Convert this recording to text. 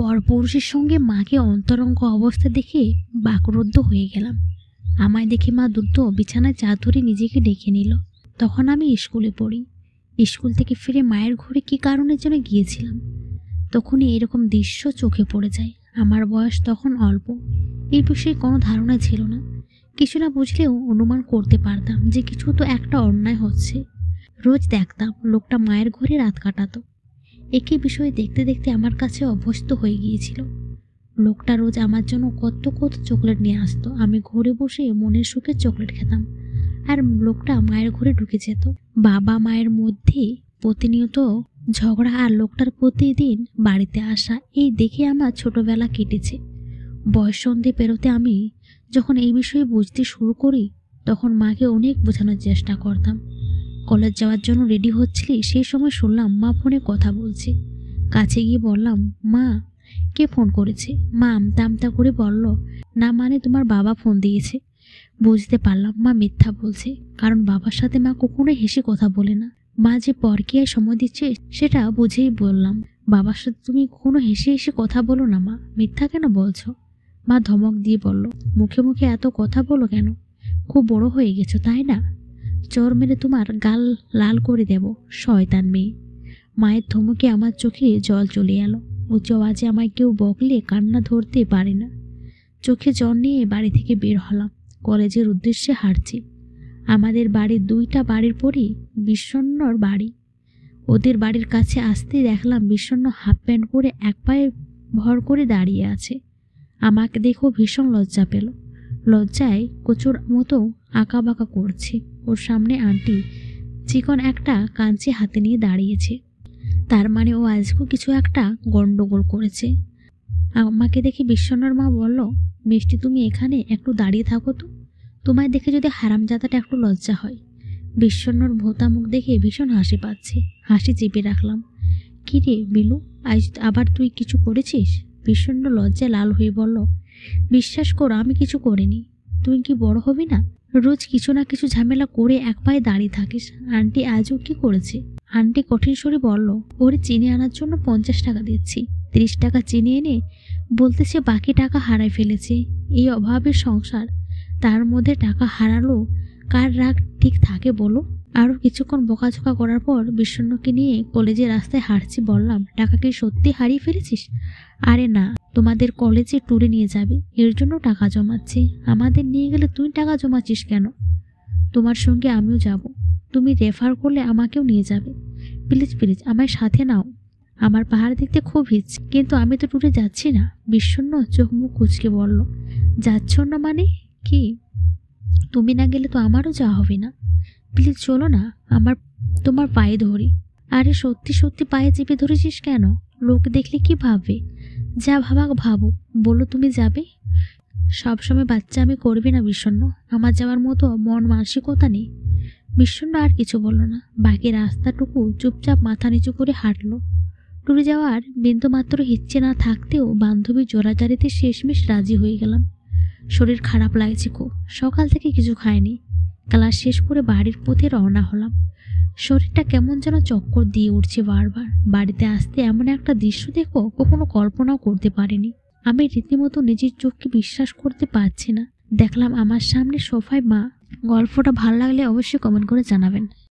পরপুরুষের সঙ্গে মাকে অন্তরঙ্গ অবস্থা দেখে বাকরুদ্ধ হয়ে গেলাম। আমায় দেখে মা দ্রুত বিছানায় চা ধরে নিজেকে ডেকে নিল। তখন আমি স্কুলে পড়ি। স্কুল থেকে ফিরে মায়ের ঘরে কী কারণের জন্য গিয়েছিলাম। তখনই এরকম দৃশ্য চোখে পড়ে যায়। আমার বয়স তখন অল্প, এই বিষয়ে কোনো ধারণা ছিল না। কিছু না বুঝলেও অনুমান করতে পারতাম যে কিছু তো একটা অন্যায় হচ্ছে। রোজ দেখতাম লোকটা মায়ের ঘরে রাত কাটাতো। একই বিষয়ে দেখতে দেখতে আমার কাছে অভ্যস্ত হয়ে গিয়েছিল। লোকটা রোজ আমার জন্য কত কত চকলেট নিয়ে আসতো। আমি ঘরে বসে মনের সুখে চকলেট খেতাম, আর লোকটা মায়ের ঘরে ঢুকে যেত। বাবা মায়ের মধ্যে প্রতিনিয়ত ঝগড়া আর লোকটার প্রতিদিন বাড়িতে আসা, এই দেখে আমার ছোটবেলা কেটেছে। বয়স সন্ধে পেরোতে আমি যখন এই বিষয়ে বুঝতে শুরু করি, তখন মাকে অনেক বোঝানোর চেষ্টা করতাম। কলেজ যাওয়ার জন্য রেডি হচ্ছিলি, সেই সময় শুনলাম মা ফোনে কথা বলছে। কাছে গিয়ে বললাম, মা কে ফোন করেছে? মা আমতা আমতা করে বলল, না মানে তোমার বাবা ফোন দিয়েছে। বুঝতে পারলাম মা মিথ্যা বলছে, কারণ বাবার সাথে মা কখনোই হেসে কথা বলে না। মা যে পরকীয়ায় সময় দিচ্ছে সেটা বুঝেই বললাম, বাবার সাথে তুমি কখনো হেসে হেসে কথা বলো না মা, মিথ্যা কেন বলছো? মা ধমক দিয়ে বলল, মুখে মুখে এত কথা বলো কেন? খুব বড় হয়ে গেছো তাই না? চোর মেরে তোমার গাল লাল করে দেব, শয়তান মেয়ে। মায়ের ধমকে আমার চোখে জল চলে এলো। উচ্চ আওয়াজে আমায় কেউ বকলে কান্না ধরতে পারে না। চোখে জল নিয়ে বাড়ি থেকে বের হলাম। কলেজের উদ্দেশ্যে হাঁটছি। আমাদের বাড়ির দুইটা বাড়ির পরই বিষণ্ণর বাড়ি। ওদের বাড়ির কাছে আসতেই দেখলাম বিষণ্ণ হাফ প্যান্ট পরে এক পায়ে ভর করে দাঁড়িয়ে আছে। আমাকে দেখেও ভীষণ লজ্জা পেল। লজ্জায় কচুর মতো আঁকা বাঁকা করছে। ওর সামনে আন্টি চিকন একটা কাঞ্চি হাতে নিয়ে দাঁড়িয়েছে। তার মানে ও আজকেও কিছু একটা গন্ডগোল করেছে। আমাকে দেখে বিষণ্ণর মা বলল, মিষ্টি তুমি এখানে একটু দাঁড়িয়ে থাকো তো, তোমায় দেখে যদি হারামজাদাটা একটু লজ্জা হয়। বিষণ্ণর ভোতা মুখ দেখে ভীষণ হাসি পাচ্ছে। হাসি চেপে রাখলাম। কি রে বিলু, আজ আবার তুই কিছু করেছিস? বিষণ্ণ লজ্জায় লাল হয়ে বলল, বিশ্বাস করো আমি কিছু করিনি। তুই কি বড় হবি না? রোজ কিছু না কিছু ঝামেলা করে এক পায়ে দাঁড়িয়ে থাকিস। আন্টি আজও কি করেছে? আন্টি কঠিন স্বরে বলল, ওরে চিনি আনার জন্য 50 টাকা দিচ্ছি। 30 টাকা চিনি এনে বলতেছে বাকি টাকা হারাই ফেলেছে। এই অভাবের সংসার, তার মধ্যে টাকা হারালো কার রাগ ঠিক থাকে বলো? আরও কিছুক্ষণ বকাঝকা করার পর বিষণ্ণকে নিয়ে কলেজের রাস্তায় হাঁটছি। বললাম, টাকা কি সত্যি হারিয়ে ফেলেছিস? আরে না, তোমাদের কলেজে ট্যুরে নিয়ে যাবে, এর জন্য টাকা জমাচ্ছি। আমাদের নিয়ে গেলে তুই টাকা জমাচ্ছিস কেন? তোমার সঙ্গে আমিও যাব, তুমি রেফার করলে আমাকেও নিয়ে যাবে। প্লিজ প্লিজ আমায় সাথে নাও। আমার পাহাড় দেখতে খুব ইচ্ছে, কিন্তু আমি তো ট্যুরে যাচ্ছি না। বিষণ্ণ চোখ মুখ কুঁচকে বলল, যাচ্ছ না মানে কি? তুমি না গেলে তো আমারও যাওয়া হবে না। প্লিজ চলো না, তোমার পায়ে ধরি। আরে সত্যি সত্যি পায়ে চেপে ধরেছিস কেন? লোক দেখলে কি ভাববে? যা ভাবাক ভাবুক, বলো তুমি যাবে। সবসময় বাচ্চা আমি করবি না বিষণ্ণ, আমার যাওয়ার মতো মন মানসিকতা নেই। বিষণ্ণ আর কিছু বলল না। বাকি রাস্তাটুকু চুপচাপ মাথা নিচু করে হাঁটলো। ট্যুরে যাওয়ার বিন্দুমাত্র ইচ্ছে না থাকতেও বান্ধবী জোরাজারিতে শেষমেশ রাজি হয়ে গেলাম। শরীর খারাপ লাগছে খুব, সকাল থেকে কিছু খাইনি। ক্লাস শেষ করে বাড়ির পথে রওনা হলাম। শরীরটা কেমন যেন চক্কর দিয়ে উঠছে বারবার। বাড়িতে আসতে এমন একটা দৃশ্য দেখো কখনো কল্পনাও করতে পারিনি। আমি রীতিমতো নিজের চোখকে বিশ্বাস করতে পারছি না। দেখলাম আমার সামনে সোফায় মা। গল্পটা ভালো লাগলে অবশ্যই কমেন্ট করে জানাবেন।